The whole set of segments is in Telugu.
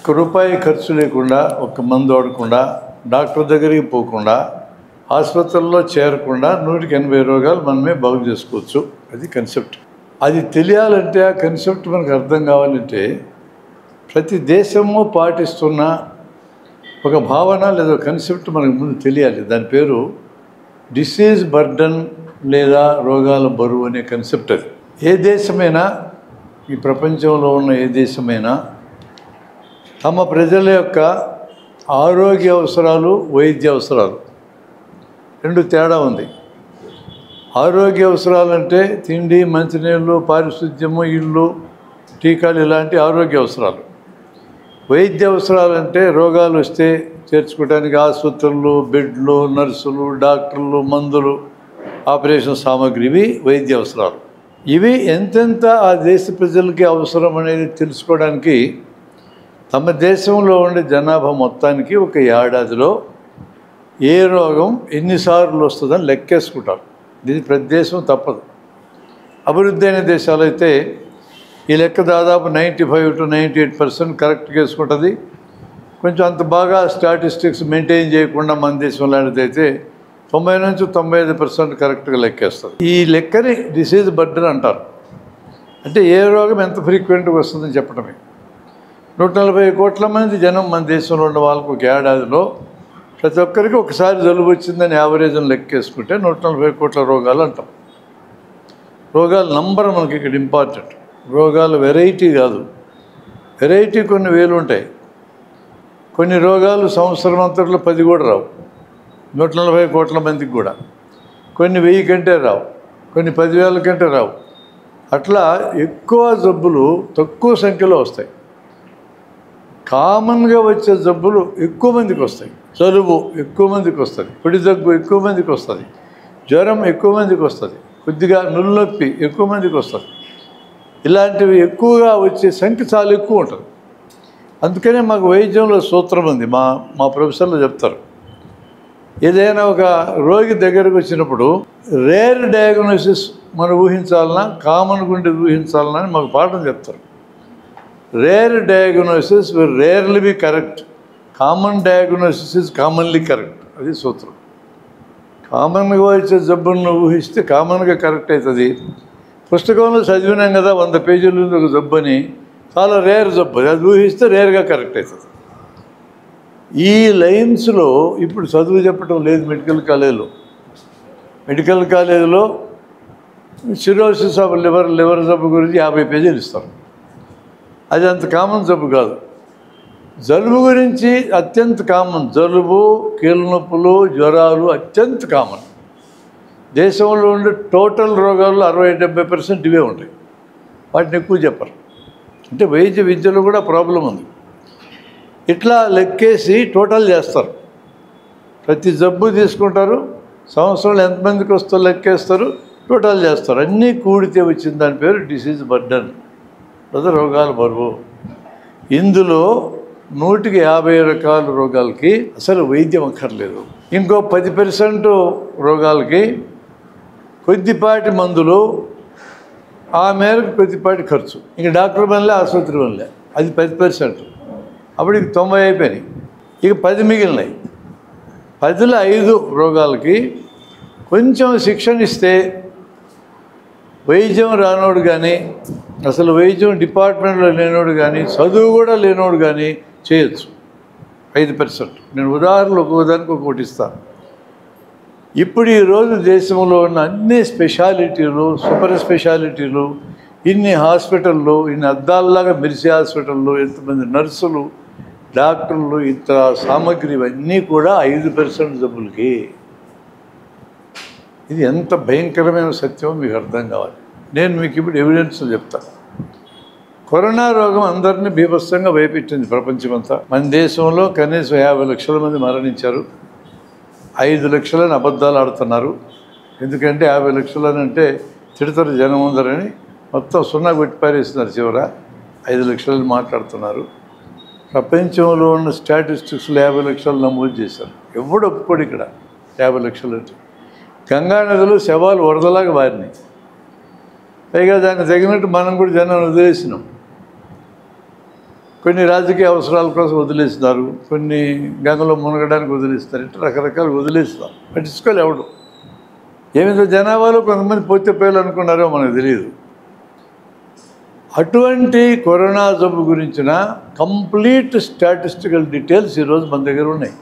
ఒక్క రూపాయి ఖర్చు లేకుండా, ఒక్క మందు వాడకుండా, డాక్టర్ దగ్గరికి పోకుండా, ఆసుపత్రుల్లో చేరకుండా 180 రోగాలు మనమే బాగు చేసుకోవచ్చు. అది కన్సెప్ట్. అది తెలియాలంటే, ఆ కన్సెప్ట్ మనకు అర్థం కావాలంటే ప్రతి దేశము పాటిస్తున్న ఒక భావన లేదా కన్సెప్ట్ మనకు ముందు తెలియాలి. దాని పేరు డిసీజ్ బర్డన్ లేదా రోగాల బరువు అనే కన్సెప్ట్. అది ఏ దేశమైనా, ఈ ప్రపంచంలో ఉన్న ఏ దేశమైనా తమ ప్రజల యొక్క ఆరోగ్య అవసరాలు, వైద్య అవసరాలు రెండు తేడా ఉంది. ఆరోగ్య అవసరాలు అంటే తిండి, మంచినీళ్ళు, పారిశుద్ధ్యము, ఇళ్ళు, టీకాలు ఇలాంటి ఆరోగ్య అవసరాలు. వైద్య అవసరాలు అంటే రోగాలు వస్తే చేర్చుకోవడానికి ఆసుపత్రులు, బెడ్లు, నర్సులు, డాక్టర్లు, మందులు, ఆపరేషన్ సామాగ్రి, ఇవి వైద్య అవసరాలు. ఇవి ఎంతెంత ఆ దేశ ప్రజలకి అవసరం అనేది తెలుసుకోవడానికి తమ దేశంలో ఉండే జనాభా మొత్తానికి ఒక ఏడాదిలో ఏ రోగం ఎన్నిసార్లు వస్తుందని లెక్కేసుకుంటారు. ఇది ప్రతి దేశం తప్పదు. అభివృద్ధి అయిన దేశాలు అయితే ఈ లెక్క దాదాపు 95 to 98% కరెక్ట్గా వేసుకుంటుంది. కొంచెం అంత బాగా స్టాటిస్టిక్స్ మెయింటైన్ చేయకుండా మన దేశం లాంటిదైతే 90 నుంచి 95% కరెక్ట్గా లెక్కేస్తుంది. ఈ లెక్కని డిసీజ్ బర్డన్ అంటారు. అంటే ఏ రోగం ఎంత ఫ్రీక్వెంట్గా వస్తుందని చెప్పడమే. 140 కోట్ల మంది జనం మన దేశంలో ఉన్న వాళ్ళకు ఒక ఏడాదిలో ప్రతి ఒక్కరికి ఒకసారి జలుబు వచ్చిందని యావరేజ్ని లెక్కేసుకుంటే 140 కోట్ల రోగాలు అంటాం. రోగాల నంబర్ మనకి ఇక్కడ ఇంపార్టెంట్. రోగాల వెరైటీ కాదు. వెరైటీ కొన్ని వేలు ఉంటాయి. కొన్ని రోగాలు సంవత్సరం అంతట్లో 10 కూడా రావు, 140 కోట్ల మందికి కూడా. కొన్ని 1000 కంటే రావు, కొన్ని 10,000 కంటే రావు. అట్లా ఎక్కువ జబ్బులు తక్కువ సంఖ్యలో వస్తాయి. కామన్గా వచ్చే జబ్బులు ఎక్కువ మందికి వస్తాయి. జలుబు ఎక్కువ మందికి వస్తుంది, పొడి దగ్గు ఎక్కువ మందికి వస్తుంది, జ్వరం ఎక్కువ మందికి వస్తుంది, కొద్దిగా నుల్లొప్పి ఎక్కువ మందికి వస్తుంది. ఇలాంటివి ఎక్కువగా వచ్చే సంఖ్య చాలా ఎక్కువ ఉంటుంది. అందుకనే మాకు వైద్యంలో సూత్రం ఉంది. మా ప్రొఫెసర్లు చెప్తారు, ఏదైనా ఒక రోగి దగ్గరకు వచ్చినప్పుడు రేర్ డయాగ్నోసిస్ మనం ఊహించాలన్నా, కామన్ గుండె ఊహించాలన్నా అని మాకు పాఠం చెప్తారు. Rare diagnosis will rarely be correct, common diagnosis is commonly correct. అది సూత్రం. కామన్గా వచ్చే జబ్బును ఊహిస్తే కామన్గా కరెక్ట్ అవుతుంది. పుస్తకంలో చదివినాం కదా 100 పేజీల నుంచి ఒక జబ్బు అని, చాలా రేర్ జబ్బు, అది ఊహిస్తే రేర్గా కరెక్ట్ అవుతుంది. ఈ లైన్స్లో ఇప్పుడు చదువు చెప్పడం లేదు మెడికల్ కాలేజీలో. మెడికల్ కాలేజీలో సిరోసిస్ ఆఫ్ లివర్ జబ్బు గురించి 50 పేజీలు ఇస్తారు. అది అంత కామన్ జబ్బు కాదు. జలుబు గురించి అత్యంత కామన్. జలుబు, కీళ్ళ నొప్పులు, జ్వరాలు అత్యంత కామన్. దేశంలో ఉండే టోటల్ రోగాల్లో 60-70% ఇవే ఉంటాయి. వాటిని ఎక్కువ చెప్పరు. అంటే వైద్య విద్యలో కూడా ప్రాబ్లం ఉంది. ఇట్లా లెక్కేసి టోటల్ చేస్తారు. ప్రతి జబ్బు తీసుకుంటారు, సంవత్సరంలో ఎంతమందికి వస్తుందో లెక్కేస్తారు, టోటల్ చేస్తారు. అన్నీ కూడితే వచ్చింది దాని పేరు డిసీజ్ బర్డన్ లేదా రోగాల బరువు. ఇందులో 150 రకాల రోగాలకి అసలు వైద్యం అక్కర్లేదు. ఇంకో 10% రోగాలకి కొద్దిపాటి మందులు, ఆ మేరకు కొద్దిపాటి ఖర్చు. ఇంక డాక్టర్ వల్లే, ఆసుపత్రి వల్లే, అది 10%. అప్పుడు ఇక 90 అయిపోయినాయి. ఇక 10 మిగిలినాయి. 10లో 5 రోగాలకి కొంచెం శిక్షణ ఇస్తే వైద్యం రానోడు కానీ, అసలు వైద్యం డిపార్ట్మెంట్లో లేనోడు కానీ, చదువు కూడా లేనోడు కానీ చేయొచ్చు. 5%. నేను ఉదాహరణలు ఒక్కొక్కదానికి ఒక్కొక్కటి ఇస్తాను. ఇప్పుడు ఈరోజు దేశంలో ఉన్న అన్ని స్పెషాలిటీలు, సూపర్ స్పెషాలిటీలు, ఇన్ని హాస్పిటళ్ళు, ఇన్ని అద్దాల్లాగా మెరిసే హాస్పిటళ్ళు, ఎంతమంది నర్సులు, డాక్టర్లు, ఇతర సామాగ్రి, ఇవన్నీ కూడా 5% జబ్బులకి. ఇది ఎంత భయంకరమైన సత్యమో మీకు అర్థం కావాలి. నేను మీకు ఇప్పుడు ఎవిడెన్స్ చెప్తాను. కరోనా రోగం అందరినీ బీభత్సంగా భయపెట్టింది ప్రపంచమంతా. మన దేశంలో కనీసం 50 లక్షల మంది మరణించారు. 5 లక్షలని అబద్ధాలు ఆడుతున్నారు. ఎందుకంటే 50 లక్షలని అంటే తిడతారు జనం ఉందరని మొత్తం సున్నా కొట్టి పారేస్తున్నారు. చివర 5 లక్షలని మాట్లాడుతున్నారు. ప్రపంచంలో ఉన్న స్టాటిస్టిక్స్లో 50 లక్షలు నమోదు చేశారు. ఎవడు ఒప్పుకోడు ఇక్కడ 50 లక్షలు అంటే. గంగా నదిలో శవాలు వరదలాగా వారినాయి. పైగా దాన్ని తగినట్టు మనం కూడా జనాన్ని వదిలేసినాం. కొన్ని రాజకీయ అవసరాల కోసం వదిలేస్తున్నారు, కొన్ని గంగలో మునగడానికి వదిలేస్తారు, ఇట్లా రకరకాలు వదిలేస్తారు. పట్టించుకోవాలి ఎవడు. ఏమిందో జనాభాలో కొంతమంది పోతే పేర్లు అనుకున్నారో మనకు తెలియదు. అటువంటి కరోనా జబ్బు గురించిన కంప్లీట్ స్టాటిస్టికల్ డీటెయిల్స్ ఈరోజు మన దగ్గర ఉన్నాయి.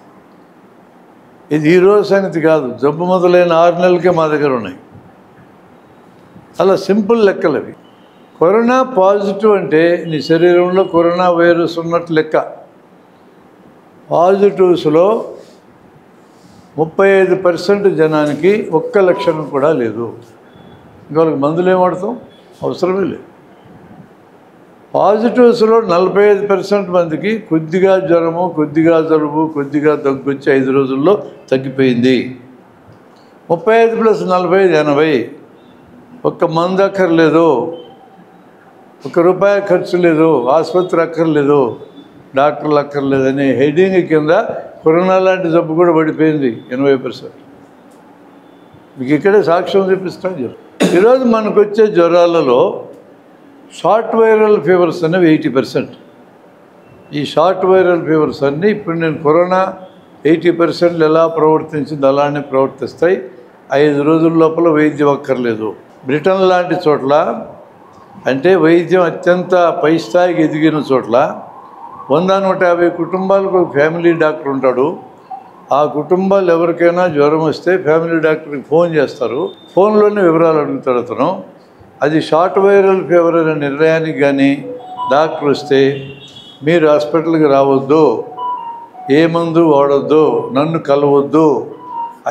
ఇది ఈరోజు సంగతి కాదు, జబ్బు మొదలైన 6 నెలలకే మా దగ్గర ఉన్నాయి. అలా సింపుల్ లెక్కలు అవి. కరోనా పాజిటివ్ అంటే నీ శరీరంలో కరోనా వైరస్ ఉన్నట్టు లెక్క. పాజిటివ్స్లో 35% జనానికి ఒక్క లక్షణం కూడా లేదు. ఇంకా వాళ్ళకి మందులు ఏం వాడతాం, అవసరమే లేదు. పాజిటివ్స్లో 45% మందికి కొద్దిగా జ్వరము, కొద్దిగా జలుబు, కొద్దిగా దగ్గు వచ్చి 5 రోజుల్లో తగ్గిపోయింది. 35 + 40 80. ఒక్క మందు అక్కర్లేదు, ₹1 ఖర్చు లేదు, ఆసుపత్రి అక్కర్లేదు, డాక్టర్లు అక్కర్లేదని హెడింగ్ కింద కరోనా లాంటి జబ్బు కూడా పడిపోయింది 80%. మీకు ఇక్కడే సాక్ష్యం చూపిస్తాను చెప్పు. ఈరోజు మనకు వచ్చే జ్వరాలలో షార్ట్ వైరల్ ఫీవర్స్ అనేవి 80%. ఈ షార్ట్ వైరల్ ఫీవర్స్ అన్నీ ఇప్పుడు నేను కరోనా 80% ఎలా ప్రవర్తించింది అలానే ప్రవర్తిస్తాయి. 5 రోజుల లోపల వైద్యం అక్కర్లేదు. బ్రిటన్ లాంటి చోట్ల, అంటే వైద్యం అత్యంత పై స్థాయికి ఎదిగిన చోట్ల 100-150 కుటుంబాలకు ఒక ఫ్యామిలీ డాక్టర్ ఉంటాడు. ఆ కుటుంబాలు ఎవరికైనా జ్వరం వస్తే ఫ్యామిలీ డాక్టర్కి ఫోన్ చేస్తారు. ఫోన్లోనే వివరాలు అడుగుతాడు అతను. అది షార్ట్ వైరల్ ఫీవర్ అనే నిర్ణయానికి కానీ డాక్టర్ వస్తే మీరు హాస్పిటల్కి రావద్దు, ఏ మందు వాడొద్దు, నన్ను కలవద్దు,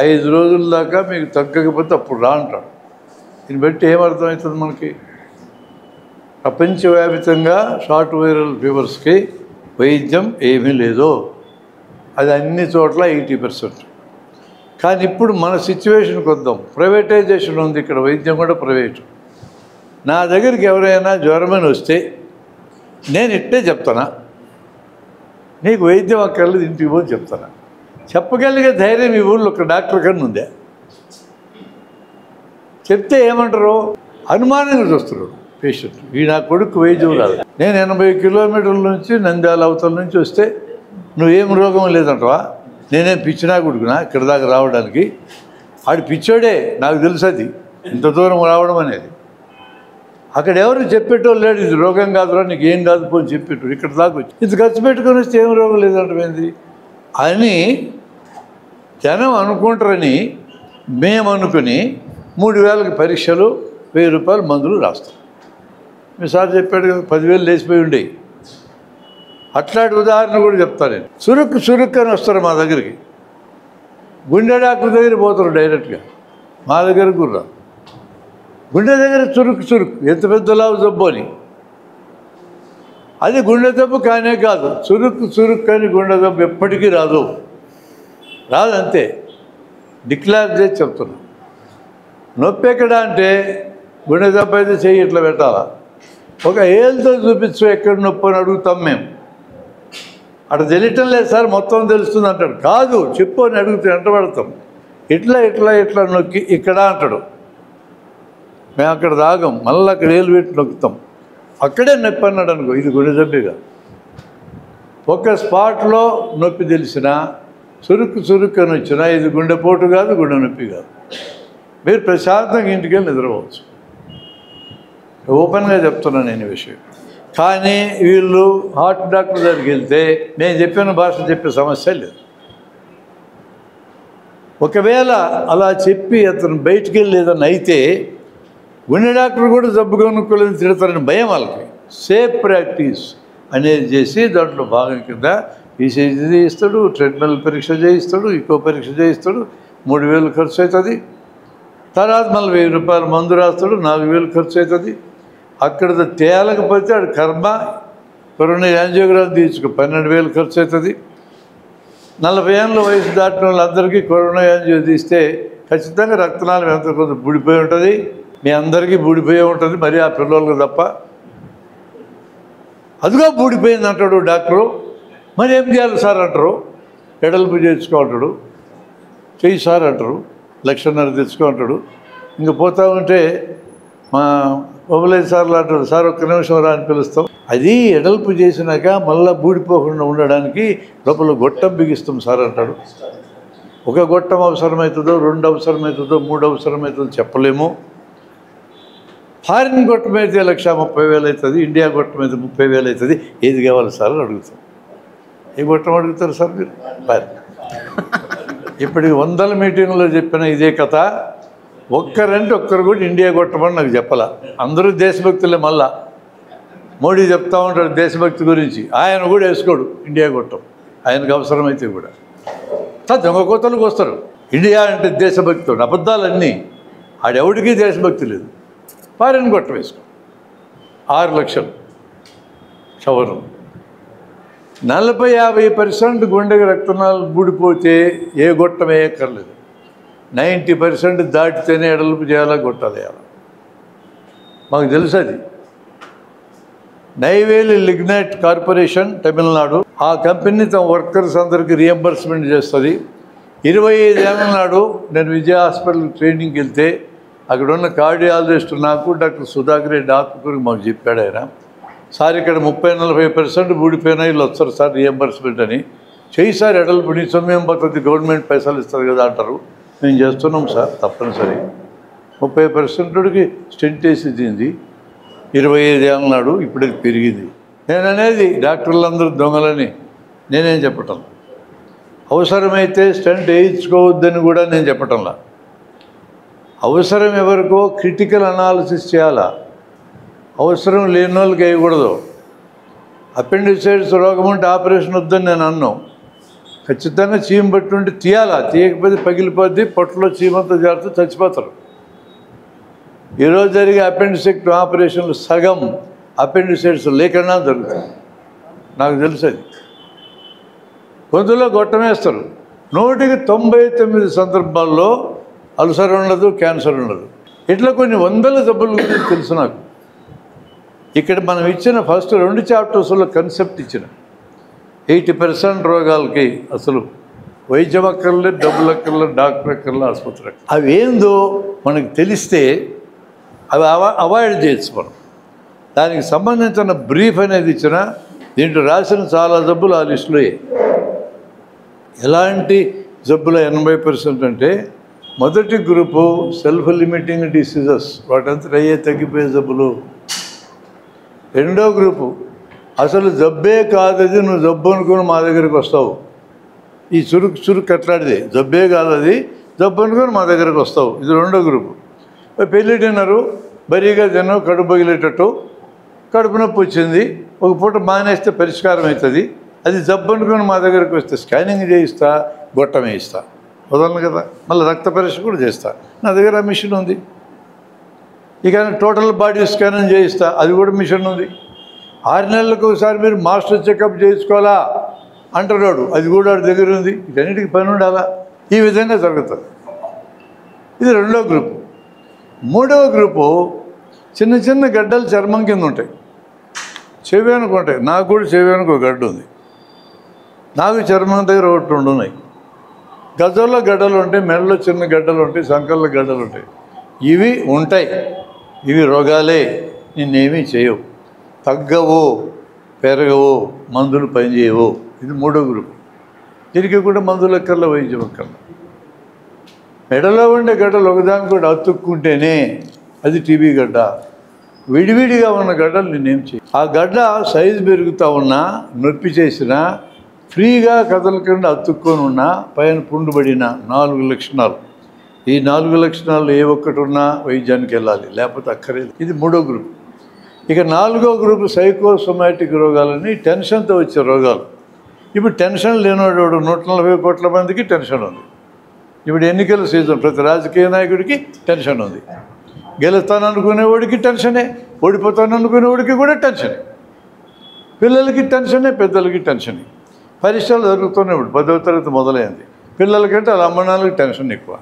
5 రోజుల దాకా మీకు తగ్గకపోతే అప్పుడు రా అంటాడు. దీన్ని బట్టి ఏమర్థమవుతుంది మనకి? ప్రపంచవ్యాప్తంగా షార్ట్ వైరల్ ఫీవర్స్కి వైద్యం ఏమీ లేదు. అది అన్ని చోట్ల 80%. కానీ ఇప్పుడు మన సిచ్యువేషన్కి వద్దాం. ప్రైవేటైజేషన్ ఉంది ఇక్కడ, వైద్యం కూడా ప్రైవేటు. నా దగ్గరికి ఎవరైనా జ్వరమని వస్తే నేను ఇట్టే చెప్తానా, నీకు వైద్యం అక్కర్లేదు, ఇంటికి పోని చెప్తానా? చెప్పగలిగే ధైర్యం ఈ ఊళ్ళో ఒక డాక్టర్ కన్నా ఉందా? చెప్తే ఏమంటారు? అనుమానంగా చూస్తున్నాడు పేషెంట్. ఈ నా కొడుకు వైద్యం కాదు. నేను 80 కిలోమీటర్ల నుంచి నంద్యాల అవతల నుంచి వస్తే నువ్వేం రోగం లేదంటవా? నేనేం పిచ్చినా కొడుకునా ఇక్కడ దాకా రావడానికి? ఆడు పిచ్చోడే, నాకు తెలుసు అది, ఇంత దూరం రావడం అనేది. అక్కడ ఎవరు చెప్పేటోళ్ళు లేడు, ఇది రోగం కాదురా, నీకు ఏం కాదు పోని చెప్పేటోడు. ఇక్కడ దాకా వచ్చి ఇది ఖర్చు పెట్టుకొని వస్తే ఏం రోగం లేదంటమైంది అని జనం అనుకుంటారని మేము అనుకుని 3000కి పరీక్షలు, ₹1000 మందులు రాస్తాం. మీ సార్ చెప్పాడు కదా, 10,000 లేచిపోయి ఉండేవి. అట్లాంటి ఉదాహరణ కూడా చెప్తాను నేను. చురుక్కు అని వస్తారు మా దగ్గరికి. గుండె డాక్టర్ దగ్గర పోతారు డైరెక్ట్గా, మా దగ్గర కూడా. గుండె దగ్గర చురుక్కు ఎంత పెద్ద లావు జబ్బు అని. అది గుండె జబ్బు కానే కాదు, చురుక్కు అని గుండె జబ్బు ఎప్పటికీ రాదంతే. డిక్లేర్ చేసి చెప్తున్నా. నొప్పి ఎక్కడ అంటే గుండె జబ్బు అయితే చెయ్యి ఇట్లా పెట్టాలా, ఒక ఏళ్ళతో చూపించు ఎక్కడ నొప్పి అని అడుగుతాం మేము. అక్కడ తెలియటం లేదు సార్, మొత్తం తెలుస్తుంది అంటాడు. కాదు చెప్పు అని అడిగితే వెంటబడతాం. ఇట్లా నొక్కి ఇక్కడ అంటాడు. మేము అక్కడ దాగం, మళ్ళీ అక్కడ ఏళ్ళు పెట్టి నొక్కుతాం. అక్కడే నొప్పి అన్నాడు అనుకో, ఇది గుండె జబ్బేగా. ఒక స్పాట్లో నొప్పి తెలిసినా చురుక్కు అని వచ్చినా ఇది గుండెపోటు కాదు, గుండె నొప్పి కాదు. మీరు ప్రశాంతంగా ఇంటికి వెళ్ళి నిద్రపోవచ్చు. ఓపెన్గా చెప్తున్నాను నేను ఈ విషయం. కానీ వీళ్ళు హార్ట్ డాక్టర్ దగ్గరికి వెళ్తే నేను చెప్పిన భాష చెప్పే సమస్య లేదు. ఒకవేళ అలా చెప్పి అతను బయటికి వెళ్ళి ఏదన్నా అయితే గుండె డాక్టర్ కూడా జబ్బు కనుక్కోలేదు తిడతారని భయం వాళ్ళకి. సేఫ్ ప్రాక్టీస్ అనేది చేసి దాంట్లో భాగం కింద ఈసీజీ చేయిస్తాడు, ట్రెడ్మిల్ పరీక్ష చేయిస్తాడు, ఈకో పరీక్ష చేయిస్తాడు, 3000 ఖర్చు అవుతుంది. తర్వాత మళ్ళీ ₹1000 మందు రాస్తాడు, 4000 ఖర్చు అవుతుంది. అక్కడ తేలకపోతే ఆడు కర్మ. కరోనా యాంజియోగ్రామ్ తీర్చుకో 12,000 ఖర్చు అవుతుంది. 40 ఏళ్ళ వయసు దాటిన వాళ్ళందరికీ కరోనా యాంజియో తీస్తే ఖచ్చితంగా రక్తనాళం ఎంత కొంత బూడిపోయి ఉంటుంది. మీ అందరికీ బూడిపోయి ఉంటుంది, మరి ఆ పిల్లలకు తప్ప. అదిగో బూడిపోయింది అంటాడు డాక్టరు. మరి ఏం చేయాలి సార్ అంటారు. ఎడల్పు చేర్చుకుంటాడు, చెయ్యి సార్ అంటారు, 1,50,000 తెచ్చుకుంటాడు. ఇంక పోతా ఉంటే మా మొబైల్ సార్లు అంటారు, సార్ ఒక్క నిమిషం రా అని పిలుస్తాం. అది ఎడల్పు చేసినాక మళ్ళీ బూడిపోకుండా ఉండడానికి లోపల గొట్టం బిగిస్తాం సార్ అంటాడు. ఒక గొట్టం అవసరమవుతుందో, 2 అవసరమవుతుందో, 3 అవసరమవుతుందో చెప్పలేము. ఫారిన్ గొట్టం అయితే 1,30,000 అవుతుంది, ఇండియా గొట్టం అయితే 30,000 అవుతుంది. ఏది కావాలి సార్ అని అడుగుతాం. ఏ గొట్టం అడుగుతారు సార్ మీరు? ఇప్పటికి 100 మీటింగ్లో చెప్పిన ఇదే కథ. ఒక్కరు కూడా ఇండియా గొట్టమని నాకు చెప్పాల. అందరూ దేశభక్తులే. మళ్ళా మోడీ చెప్తా ఉంటాడు దేశభక్తి గురించి, ఆయన కూడా వేసుకోడు ఇండియా గొట్టం. ఆయనకు అవసరమైతే కూడా దొంగ కోతలకు వస్తారు. ఇండియా అంటే దేశభక్తుడు, అబద్ధాలన్నీ. ఆడెవడికి దేశభక్తి లేదు. ఫారిన్ గొట్టం వేసుకో. 6 లక్షలు చవరం. 40-50% గుండెకి రక్తనాళాలు బూడిపోతే ఏ గొట్టం వేయక్కర్లేదు. 90% దాటితేనే ఎడల్పు చేయాలా, గొట్టాలు వేయాలి. మాకు తెలుసు అది. నైవేలి లిగ్నైట్ కార్పొరేషన్ తమిళనాడు, ఆ కంపెనీ తమ వర్కర్స్ అందరికీ రియంబర్స్మెంట్ చేస్తుంది. 25 ఏళ్ళ నాడు నేను విజయ హాస్పిటల్ ట్రైనింగ్కి వెళ్తే అక్కడ ఉన్న కార్డియాలజిస్ట్ నాకు డాక్టర్ సుధాకర్ రెడ్డి ఆత్మకూరికి మాకు చెప్పాడు ఆయన, సార్ ఇక్కడ 30-40% బూడిపోయినా వీళ్ళు వస్తారు సార్ రియంబర్స్మెంట్ అని. చెయ్యి సార్ ఎడల్పు, నీ సొమ్మేం పోతుంది, గవర్నమెంట్ పైసలు ఇస్తారు కదా అంటారు. మేము చేస్తున్నాం సార్ తప్పనిసరి. 30%కి స్టెంట్ వేసి తింది. 25 ఏళ్ళ నాడు ఇప్పటికి పెరిగింది. నేను అనేది డాక్టర్లందరూ దొంగలని నేనేం చెప్పటం. అవసరమైతే స్టెంట్ వేయించుకోవద్దని కూడా నేను చెప్పటంలా. అవసరం ఎవరికో క్రిటికల్ అనాలిసిస్ చేయాలా, అవసరం లేని వాళ్ళకి వేయకూడదు. అపెండిసైటిస్ రోగం ఉంటే ఆపరేషన్ వద్దని నేను అన్నాను. ఖచ్చితంగా చీమ పట్టి ఉంటే తీయాలా, తీయకపోతే పగిలిపోద్ది, పొట్టలో చీమంతా జాగ్రత్త చచ్చిపోతారు. ఈరోజు జరిగే అపెండిసెక్ట్ ఆపరేషన్లు సగం అపెండిసైటిస్ లేకుండా జరుగుతుంది. నాకు తెలుసు అది. గొంతులో గొట్టం వేస్తారు. 199 సందర్భాల్లో అల్సర్ ఉండదు, క్యాన్సర్ ఉండదు. ఇట్లా కొన్ని వందల జబ్బుల గురించి తెలుసు నాకు. ఇక్కడ మనం ఇచ్చిన ఫస్ట్ 2 చాప్టర్స్లో కన్సెప్ట్ ఇచ్చిన 80% రోగాలకి అసలు వైద్యం అక్కర్లేదు, డబ్బులు అక్కర్లేదు, డాక్టర్ అక్కర్లేదు, ఆసుపత్రి అక్కర్లేదు. అవి ఏందో మనకు తెలిస్తే అవి అవాయిడ్ చేయొచ్చు మనం. దానికి సంబంధించిన బ్రీఫ్ అనేది ఇచ్చిన దీంట్లో రాసిన చాలా జబ్బులు ఆ లిస్టులో. ఎలాంటి జబ్బుల 80% అంటే మొదటి గ్రూపు సెల్ఫ్ లిమిటింగ్ డిసీజెస్, వాటంతా అయ్యే తగ్గిపోయే జబ్బులు. రెండో గ్రూపు అసలు జబ్బే కాదది, నువ్వు జబ్బు అనుకుని మా దగ్గరికి వస్తావు. ఈ చురుకు కట్లాడితే జబ్బే కాదది, జబ్బు అనుకుని మా దగ్గరికి వస్తావు. ఇది రెండో గ్రూపు. పెళ్ళి డిన్నరు బరీగా తిన్నావు, కడుపు పగిలేటట్టు, కడుపు నొప్పి వచ్చింది, ఒక పూట మానేస్తే పరిష్కారం అవుతుంది. అది జబ్బు అనుకుని మా దగ్గరికి వస్తే స్కానింగ్ చేయిస్తా, గొట్టం వేయిస్తా, వదలను కదా. మళ్ళీ రక్త పరీక్ష కూడా చేస్తా, నా దగ్గర మిషన్ ఉంది. ఇక టోటల్ బాడీ స్కానింగ్ చేయిస్తా, అది కూడా మిషన్ ఉంది. 6 నెలలకు ఒకసారి మీరు మాస్టర్ చెకప్ చేయించుకోవాలా అంటున్నాడు, అది కూడా వాడి దగ్గర ఉంది. వీటన్నిటికీ పని ఉండాలా. ఈ విధంగా జరుగుతుంది. ఇది రెండో గ్రూపు. మూడవ గ్రూపు చిన్న చిన్న గడ్డలు చర్మం కింద ఉంటాయి, చెవి అనుకుంటాయి. నాకు కూడా చెవి అనుకో గడ్డ ఉంది. నాకు చర్మం దగ్గర 1-2 ఉన్నాయి. గజంలో గడ్డలు ఉంటాయి, మెడలో చిన్న గడ్డలు ఉంటాయి, సంకల్లో గడ్డలు ఉంటాయి. ఇవి ఉంటాయి, ఇవి రోగాలే, నిన్నేమీ చేయవు, తగ్గవు, పెరగవు, మందులు పనిచేయవు. ఇది మూడో గ్రూపు. దీనికి కూడా మందులు ఎక్కర్ల, వైద్యం ఎక్కర్ల. మెడలో ఉండే గడ్డలు ఒకదాని కూడా అతుక్కుంటేనే అది టీబీ గడ్డ. విడివిడిగా ఉన్న గడ్డలు నేనేం చేయ. ఆ గడ్డ సైజు పెరుగుతూ ఉన్నా, నొప్పి చేసినా, ఫ్రీగా కదలకుండా అతుక్కొని ఉన్నా, పైన పుండుబడిన 4 లక్షణాలు. ఈ 4 లక్షణాలు ఏ ఒక్కటి ఉన్నా వైద్యానికి వెళ్ళాలి, లేకపోతే అక్కర్లేదు. ఇది మూడో గ్రూప్. ఇక 4వ గ్రూపు సైకోసోమాటిక్ రోగాలని, టెన్షన్తో వచ్చే రోగాలు. ఇప్పుడు టెన్షన్ లేనివాడు 140 కోట్ల మందికి టెన్షన్ ఉంది. ఇప్పుడు ఎన్నికల సీజన్, ప్రతి రాజకీయ నాయకుడికి టెన్షన్ ఉంది. గెలుస్తాననుకునేవాడికి టెన్షనే, ఓడిపోతాననుకునేవాడికి కూడా టెన్షనే. పిల్లలకి టెన్షనే, పెద్దలకి టెన్షనే. పరీక్షలు జరుగుతూనే ఇప్పుడు 10వ తరగతి మొదలైంది. పిల్లలకంటే వాళ్ళ అమ్మ నాన్నలకి టెన్షన్ ఎక్కువ.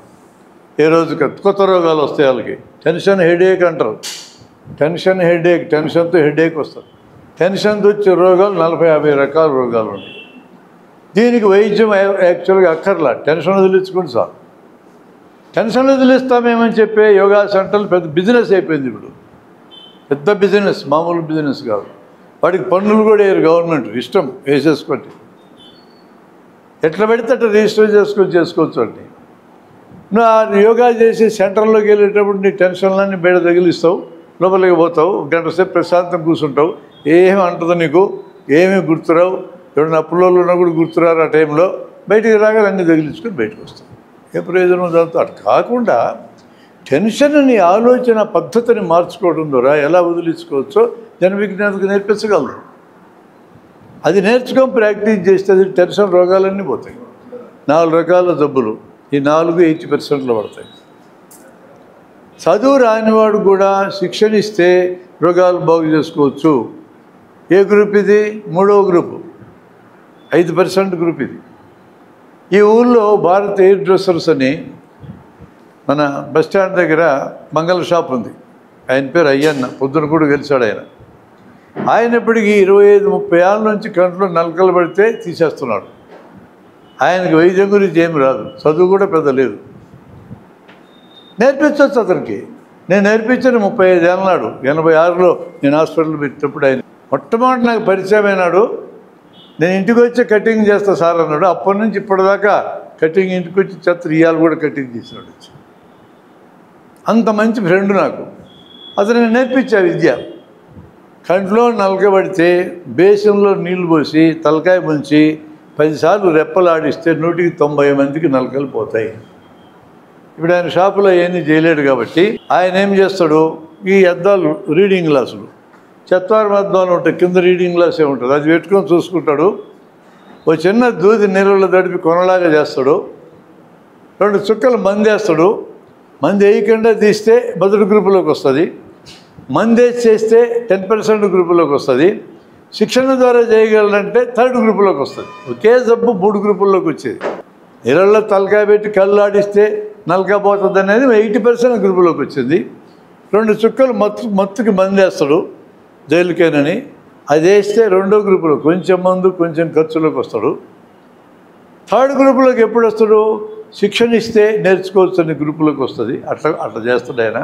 ఏ రోజు కొత్త రోగాలు వస్తాయి వాళ్ళకి. టెన్షన్ హెడేక్ అంటారు. టెన్షన్ హెడేక్, టెన్షన్తో హెడేక్ వస్తుంది. టెన్షన్తో వచ్చే రోగాలు 40-50 రకాల రోగాలు ఉన్నాయి. దీనికి వైద్యం యాక్చువల్గా అక్కర్లా, టెన్షన్ వదిలించుకోండి సార్. టెన్షన్ వదిలిస్తామేమని చెప్పే యోగా సెంటర్లు పెద్ద బిజినెస్ అయిపోయింది. ఇప్పుడు పెద్ద బిజినెస్, మామూలు బిజినెస్ కాదు. వాడికి పన్నులు కూడా వేయరు గవర్నమెంట్, ఇష్టం వేసేసుకోండి. ఎట్లా పెడితే అట్లా రిజిస్టర్ చేసుకోవచ్చు అండి. నువ్వు ఆ యోగా చేసి సెంటర్లోకి వెళ్ళేటప్పుడు నీ టెన్షన్లన్నీ బయట తగిలిస్తావు, లోపలికి పోతావు, గంట సేపు ప్రశాంతం కూర్చుంటావు, ఏమి అంటుందో నీకు, ఏమీ గుర్తురావు. ఎవరైనా అప్పుల్లో ఉన్నా కూడా గుర్తురారు. ఆ టైంలో బయటికి రాగా అన్నీ తగిలించుకొని బయటకు వస్తావు. ఏ ప్రయోజనం దాంతో? అటు కాకుండా టెన్షన్ నీ ఆలోచన పద్ధతిని మార్చుకోవడం ద్వారా ఎలా వదిలించుకోవచ్చో జన విజ్ఞానికి నేర్పించగలరు. అది నేర్చుకొని ప్రాక్టీస్ చేస్తే అది టెన్షన్ రోగాలన్నీ పోతాయి. 4 రకాల జబ్బులు, ఈ 4 80% పడతాయి. చదువు రానివాడు కూడా శిక్షణ ఇస్తే రోగాలు బాగు చేసుకోవచ్చు. ఏ గ్రూప్ ఇది? 3వ గ్రూపు, 5% గ్రూప్ ఇది. ఈ ఊళ్ళో భారత్ హెయిర్ డ్రెస్సర్స్ అని మన బస్టాండ్ దగ్గర మంగళ షాప్ ఉంది. ఆయన పేరు అయ్యన్న, పొద్దున కూడా గెలిచాడు ఆయన. ఆయన ఇప్పటికి 25-30 ఏళ్ళ నుంచి కంట్లో నలకలు పడితే తీసేస్తున్నాడు. ఆయనకి వైద్యం గురించి ఏమి రాదు, చదువు కూడా పెద్ద లేదు. నేర్పించవచ్చు అతనికి. నేను నేర్పించాను 35 ఏళ్ళ నాడు, 86లో నేను హాస్పిటల్ పెట్టినప్పుడు ఆయన మొట్టమొదటి నాకు పరిచయం అయినాడు. నేను ఇంటికి వచ్చి కటింగ్ చేస్తా సార్ అన్నాడు. అప్పటి నుంచి ఇప్పటిదాకా కటింగ్ ఇంటికి వచ్చి చెత్త ఇయాలు కూడా కటింగ్ చేసినాడు. అంత మంచి ఫ్రెండ్ నాకు. అతను నేర్పించా విద్య. కంట్లో నలకబడితే బేసన్లో నీళ్లు పోసి తలకాయ ముంచి 10 సార్లు రెప్పలు ఆడిస్తే 190 మందికి నలకలు పోతాయి. ఇప్పుడు ఆయన షాపులో ఏమీ చేయలేడు కాబట్టి ఆయన ఏం చేస్తాడు, ఈ అద్దాలు రీడింగ్ గ్లాసులు, చెత్తారు అద్దాలు ఉంటాయి, కింద రీడింగ్ గ్లాసే ఉంటుంది, అది పెట్టుకొని చూసుకుంటాడు. ఓ చిన్న దూది నీళ్ళలో తడిపి కొనలాగా చేస్తాడు. 2 చుక్కలు మంది వేస్తాడు. మంది వేయకుండా తీస్తే మొదటి గ్రూపులోకి వస్తుంది. మంది వేసి చేస్తే 10% గ్రూపులోకి వస్తుంది. శిక్షణ ద్వారా చేయగలంటే 3rd గ్రూపులోకి వస్తుంది. ఒకే జబ్బు 3 గ్రూపుల్లోకి వచ్చేది. నీళ్ళల్లో తలకాయ పెట్టి కళ్ళు ఆడిస్తే నలకా పోతుంది అనేది 80% గ్రూపులోకి వచ్చింది. 2 చుక్కలు మత్తుకి మంది వేస్తాడు జైలుకేనని. అది వేస్తే 2వ గ్రూపులో కొంచెం మందు కొంచెం ఖర్చులోకి వస్తాడు. 3rd గ్రూపులోకి ఎప్పుడు వస్తాడు? శిక్షణ ఇస్తే నేర్చుకోవచ్చు అనే గ్రూపులోకి వస్తుంది. అట్లా చేస్తాడు ఆయన.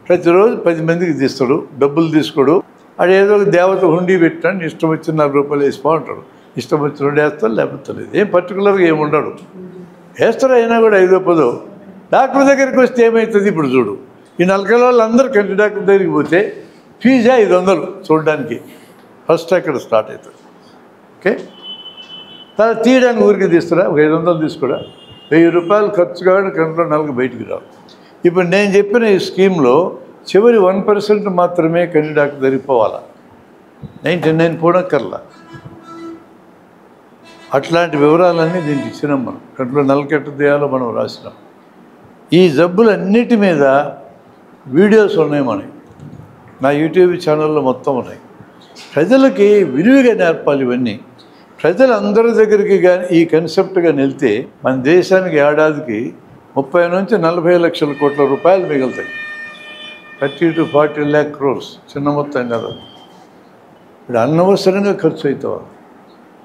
ప్రతిరోజు 10 మందికి తీస్తాడు, డబ్బులు తీసుకోడు. అది ఏదో ఒక దేవత హుండీ పెట్టాను, ఇష్టం వచ్చిన 4 రూపాయలు వేసిపో అంటాడు. ఇష్టం వచ్చిన వేస్తాడు, లేకపోతే లేదు. ఏం పర్టికులర్గా ఏమి ఉండడు. వేస్తాడు అయినా కూడా 5-10. డాక్టర్ దగ్గరికి వస్తే ఏమవుతుంది ఇప్పుడు చూడు. ఈ నలకల వాళ్ళందరూ కంటి డాక్టర్ దగ్గరికి పోతే ఫీజే 500 చూడడానికి. ఫస్ట్ అక్కడ స్టార్ట్ అవుతుంది. ఓకే, తర్వాత తీయడానికి ఊరికి తీస్తారా, ఒక 500 తీసుకోడా, 1000 రూపాయలు ఖర్చు కావడం కంట్లో నలక బయటికి రావు. ఇప్పుడు నేను చెప్పిన ఈ స్కీమ్లో చివరి 1% మాత్రమే కంటి డాక్టర్ దగ్గరికి పోవాలా, 99 పోనక్కర్లా. అట్లాంటి వివరాలన్నీ దీనికి ఇచ్చినాం. మనం కంట్లో నలకెట్ట తీయాలో మనం రాసినాం. ఈ జబ్బులన్నిటి మీద వీడియోస్ ఉన్నాయి మనకి, నా యూట్యూబ్ ఛానల్లో మొత్తం ఉన్నాయి. ప్రజలకి విరివిగా నేర్పాలి ఇవన్నీ. ప్రజలందరి దగ్గరికి కానీ ఈ కన్సెప్ట్గా వెళ్తే మన దేశానికి ఏడాదికి 30 నుంచి 40 లక్షల కోట్ల రూపాయలు మిగులుతాయి. 30 to 40 lakh crores, చిన్న మొత్తం కదా. ఇప్పుడు అనవసరంగా ఖర్చు అవుతావు.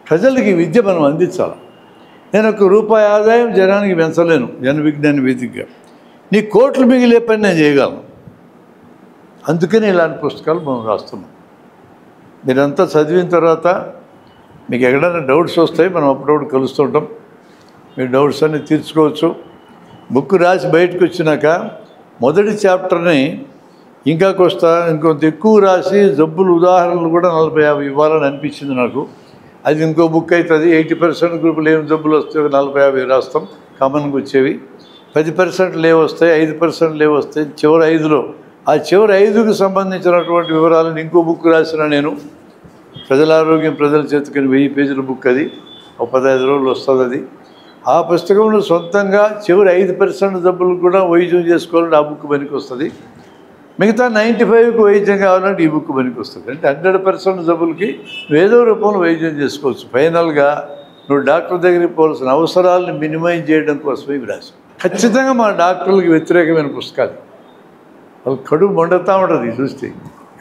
ప్రజలకి విద్య మనం అందించాలి. నేను ₹1 ఆదాయం జనానికి పెంచలేను, జన విజ్ఞాన వేదికగా. నీ కోట్లు మిగిలే పని నేను చేయగలను. అందుకని ఇలాంటి పుస్తకాలు మనం రాస్తున్నాం. మీరంతా చదివిన తర్వాత మీకు ఎక్కడైనా డౌట్స్ వస్తాయి, మనం అప్పుడప్పుడు కలుస్తుంటాం. మీ డౌట్స్ అన్నీ తీర్చుకోవచ్చు. బుక్ రాసి బయటకు వచ్చినాక మొదటి చాప్టర్ని ఇంకా ఇంకొంత ఎక్కువ రాసి జబ్బులు ఉదాహరణలు కూడా 40-50 ఇవ్వాలని అనిపించింది నాకు. అది ఇంకో బుక్ అవుతుంది. 80% గ్రూపులు ఏం జబ్బులు వస్తాయో 40-50 రాస్తాం, కామన్గా వచ్చేవి. 10% లేవు వస్తాయి, 5% లేవు వస్తాయి. చివరి 5లో ఆ చివరి 5కు సంబంధించినటువంటి వివరాలను ఇంకో బుక్ రాసిన నేను. ప్రజల ఆరోగ్యం ప్రజల చేతికని 1000 పేజీల బుక్. అది ఒక 15 రోజులు వస్తుంది. అది ఆ పుస్తకంలో సొంతంగా చివరి 5% జబ్బులు కూడా వైద్యం చేసుకోవాలంటే ఆ బుక్ పనికి వస్తుంది. మిగతా 95కు వైద్యం కావాలంటే ఈ బుక్ పనికి వస్తుంది. అంటే 100% జబ్బులకి ఏదో రూపంలో వైద్యం చేసుకోవచ్చు. ఫైనల్గా నువ్వు డాక్టర్ దగ్గరికి పోవాల్సిన అవసరాలను మినిమైజ్ చేయడం కోసం ఇవి రాసి. ఖచ్చితంగా మా డాక్టర్లకి వ్యతిరేకమైన పుస్తకాలు. వాళ్ళు కడుపు మండుతూ ఉంటుంది చూస్తే.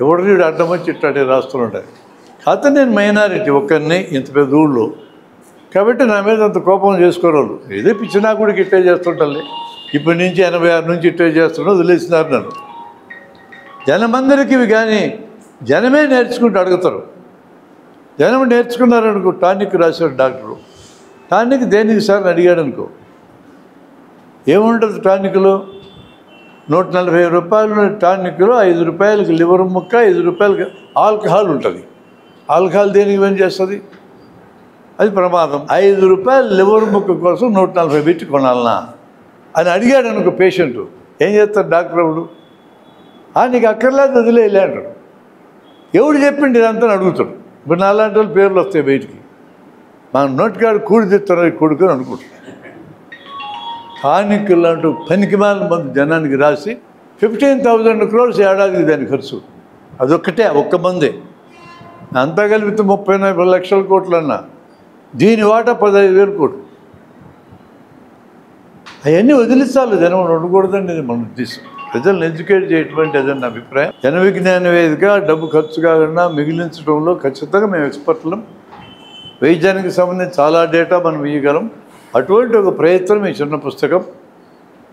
ఎవరిని అడ్డం వచ్చి ఇట్టాడే రాస్తుంటారు. కాకపోతే నేను మైనారిటీ, ఒక్కరిని ఇంత పెద్ద ఊళ్ళో కాబట్టి నా మీద అంత కోపం చేసుకోవాలి. ఏదో పిచ్చినా కూడా ఇట్టే చేస్తుంటాలి. ఇప్పటి నుంచి 86 నుంచి ఇట్టే చేస్తున్నా వదిలేసినారు నన్ను. జనమందరికి ఇవి కానీ జనమే నేర్చుకుంటూ అడుగుతారు. జనం నేర్చుకున్నారనుకో, టానిక్ రాశాడు డాక్టరు. టానిక్ దేనికి సార్ అని అడిగాడు అనుకో, ఏముంటుంది టానిక్లో? 140 రూపాయలు టానిక్లో 5 రూపాయలకి లివర్ ముక్క, 5 రూపాయలకి ఆల్కహాల్ ఉంటుంది. ఆల్కహాల్ దేనికి పని చేస్తుంది? అది ప్రమాదం. 5 రూపాయలు లివర్ ముక్క కోసం 140 పెట్టి కొనాలనా అని అడిగాడు అనుకో పేషెంట్, ఏం చేస్తాడు డాక్టర్? అప్పుడు నీకు అక్కర్లేదు వదిలేలే అంటాడు. ఎవడు చెప్పిండి ఇదంతా అడుగుతాడు. ఇప్పుడు నాలాంటి వాళ్ళు పేర్లు వస్తాయి బయటికి, మన నోటికాడు కూడి తెస్తున్నారు కొడుకుని అనుకుంటాడు. టానిక్ లాంటి పనికిమాలిన మందు జనానికి రాసి 15,000 crores ఏడాదికి దాని ఖర్చు. అదొక్కటే, ఒక్క మందే. అంతా కలిపితే 30-40 లక్షల కోట్లు అన్నా, దీని వాటా 15,000 కోట్లు. అవన్నీ వదిలించాలి, జనం ఉండకూడదండి. ఇది మన ఉద్దేశం. ప్రజలను ఎడ్యుకేట్ చేయటువంటి అదని అభిప్రాయం. జన విజ్ఞాన వేదిక డబ్బు ఖర్చు కాకుండా మిగిలించడంలో ఖచ్చితంగా మేము ఎక్స్పర్ట్లం. వైద్యానికి సంబంధించి చాలా డేటా మనం ఇవ్వగలం. అటువంటి ఒక ప్రయత్నం ఈ చిన్న పుస్తకం.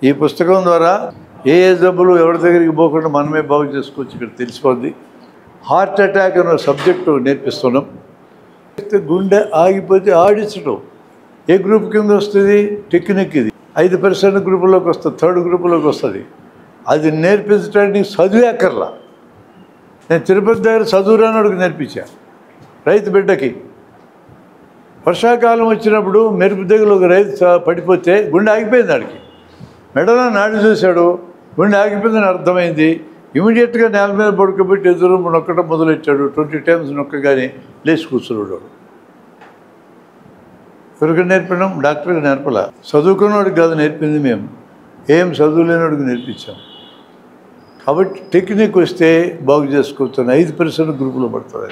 ఈ పుస్తకం ద్వారా ఏ జబ్బులు ఎవరి దగ్గరికి పోకుండా మనమే బాగు చేసుకోవచ్చు, ఇక్కడ తెలిసిపోద్ది. హార్ట్ అటాక్ అనే సబ్జెక్టు నేర్పిస్తున్నాం. గుండె ఆగిపోతే ఆడించడం ఏ గ్రూప్ కింద వస్తుంది? టెక్నిక్. ఇది 5% గ్రూపులోకి వస్తుంది, 3rd గ్రూపులోకి వస్తుంది. అది నేర్పించడానికి చదువు అక్కర్లా. నేను తిరుపతి దగ్గర చదువు రానోడికి నేర్పించా, రైతు బిడ్డకి. వర్షాకాలం వచ్చినప్పుడు మెరుపు దిగులు ఒక రైతు పడిపోతే గుండె ఆగిపోయింది. ఆడికి మెడలో నాడు చూశాడు, గుండె ఆగిపోయిందని అర్థమైంది. ఇమీడియట్గా నేల మీద పడుకోబెట్టి ఎదురు నొక్కడం మొదలెట్టాడు. 20 times నొక్కగానే లేచి కూర్చున్నాడు. ఎవరికి నేర్పినాం? డాక్టర్కి నేర్పలా. చదువుకున్నవాడికి కాదు నేర్పింది, మేము ఏం చదువు లేనివాడికి నేర్పించాం. కాబట్టి టెక్నిక్ వస్తే బాగు చేసుకోవచ్చు. 5% గ్రూపులో పడుతుంది.